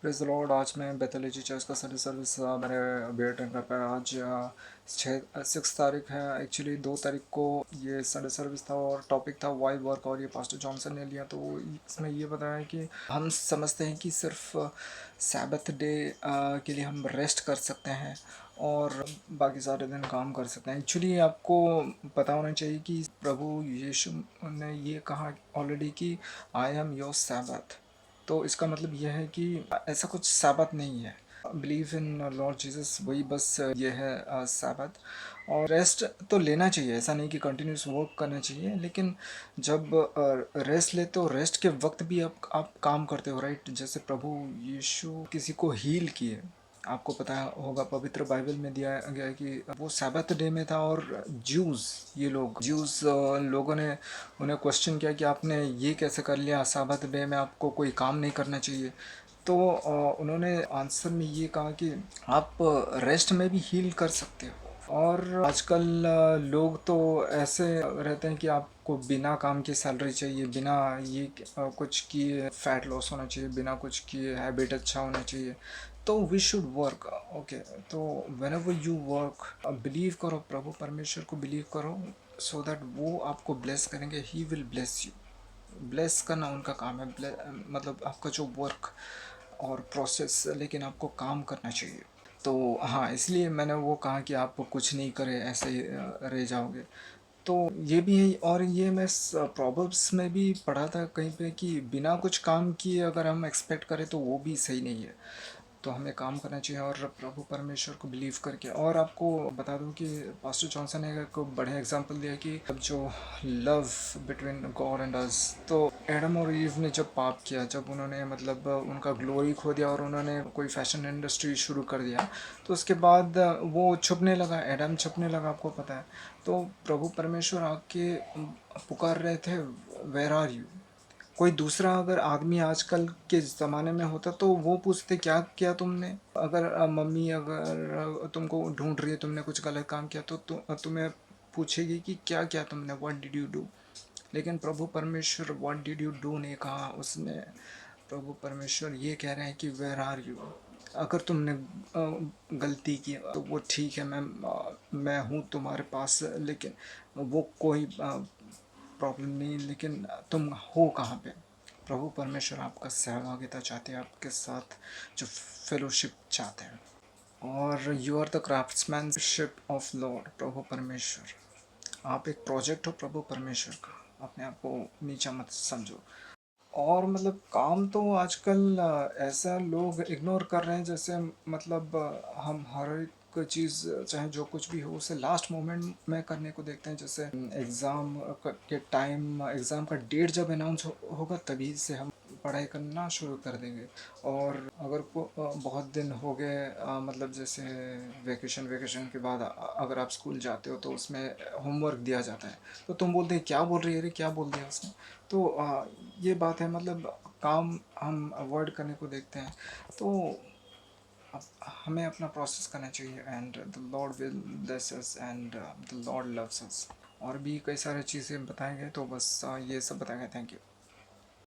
Praise the Lord. आज मैं Bethel church का संडे सर्विस मैंने बी अटेंड कर पाया। आज 6 तारीख है। एक्चुअली 2 तारीख को ये संडे सर्विस था और टॉपिक था वाई वर्क, और ये पास्टर जॉनसन ने लिया। तो इसमें ये बताया कि हम समझते हैं कि सिर्फ सैबथ डे के लिए हम रेस्ट कर सकते हैं और बाकी सारे दिन काम कर सकते हैं। एक्चुअली आपको पता होना चाहिए कि प्रभु यीशु ने ये कहा ऑलरेडी कि आई एम योर सैबथ। तो इसका मतलब यह है कि ऐसा कुछ सैबत नहीं है। बिलीव इन लॉर्ड जीसस, वही बस ये है सैबत। और रेस्ट तो लेना चाहिए, ऐसा नहीं कि कंटिन्यूस वर्क करना चाहिए, लेकिन जब रेस्ट लेते हो, रेस्ट के वक्त भी आप काम करते हो, राइट। जैसे प्रभु यीशु किसी को हील किए, आपको पता होगा पवित्र बाइबल में दिया गया है कि वो सैबत डे में था। और जूस लोगों ने उन्हें क्वेश्चन किया कि आपने ये कैसे कर लिया, सैबत डे में आपको कोई काम नहीं करना चाहिए। तो उन्होंने आंसर में ये कहा कि आप रेस्ट में भी हील कर सकते हो। और आजकल लोग तो ऐसे रहते हैं कि आपको बिना काम की सैलरी चाहिए, बिना ये कुछ किए फैट लॉस होना चाहिए, बिना कुछ किए हैबिट अच्छा होना चाहिए। तो वी शुड वर्क, ओके। तो when ever you work, believe करो, प्रभु परमेश्वर को बिलीव करो, सो दैट वो आपको ब्लेस करेंगे। He will bless you. Bless करना उनका काम है, मतलब आपका जो वर्क और प्रोसेस, लेकिन आपको काम करना चाहिए। तो हाँ, इसलिए मैंने वो कहा कि आप कुछ नहीं करें, ऐसे ही रह जाओगे। तो ये भी है। और ये मैं प्रॉब्लम्स में भी पढ़ा था कहीं पे कि बिना कुछ काम किए अगर हम एक्सपेक्ट करें तो वो भी सही नहीं है। तो हमें काम करना चाहिए और प्रभु परमेश्वर को बिलीव करके। और आपको बता दूं कि पास्टर जॉनसन ने एक बढ़िया एग्जांपल दिया कि अब जो लव बिटवीन गॉड एंड अस, तो एडम और ईव ने जब पाप किया, जब उन्होंने मतलब उनका ग्लोरी खो दिया और उन्होंने कोई फैशन इंडस्ट्री शुरू कर दिया, तो उसके बाद वो छुपने लगा, एडम छुपने लगा, आपको पता है। तो प्रभु परमेश्वर आके पुकार रहे थे, वेयर आर यू। कोई दूसरा अगर आदमी आजकल के ज़माने में होता तो वो पूछते क्या किया तुमने। अगर मम्मी अगर तुमको ढूंढ रही है, तुमने कुछ गलत काम किया, तो तुम्हें पूछेगी कि क्या किया तुमने, व्हाट डिड यू डू। लेकिन प्रभु परमेश्वर व्हाट डिड यू डू नहीं कहा उसने। प्रभु परमेश्वर ये कह रहे हैं कि वेयर आर यू। अगर तुमने गलती की तो वो ठीक है, मैं हूँ तुम्हारे पास, लेकिन वो कोई प्रॉब्लम नहीं, लेकिन तुम हो कहाँ पे। प्रभु परमेश्वर आपका सहभागिता चाहते हैं, आपके साथ जो फेलोशिप चाहते हैं। और you are the craftsmanship of lord, प्रभु परमेश्वर। आप एक प्रोजेक्ट हो प्रभु परमेश्वर का, अपने आप को नीचा मत समझो। और मतलब काम तो आजकल ऐसा लोग इग्नोर कर रहे हैं, जैसे मतलब हम हर एक चीज़, चाहे जो कुछ भी हो, उसे लास्ट मोमेंट में करने को देखते हैं। जैसे एग्ज़ाम के टाइम, एग्ज़ाम का डेट जब अनाउंस होगा तभी से हम पढ़ाई करना शुरू कर देंगे। और अगर बहुत दिन हो गए, मतलब जैसे वेकेशन के बाद अगर आप स्कूल जाते हो तो उसमें होमवर्क दिया जाता है, तो तुम बोलते हैं क्या बोल रही है, अरे क्या बोल दिया उसने। तो ये बात है, मतलब काम हम अवॉइड करने को देखते हैं। तो हमें अपना प्रोसेस करना चाहिए, and the Lord will bless us, and the Lord loves अस। और भी कई सारी चीज़ें बताए गए, तो बस ये सब बताया गया। Thank you.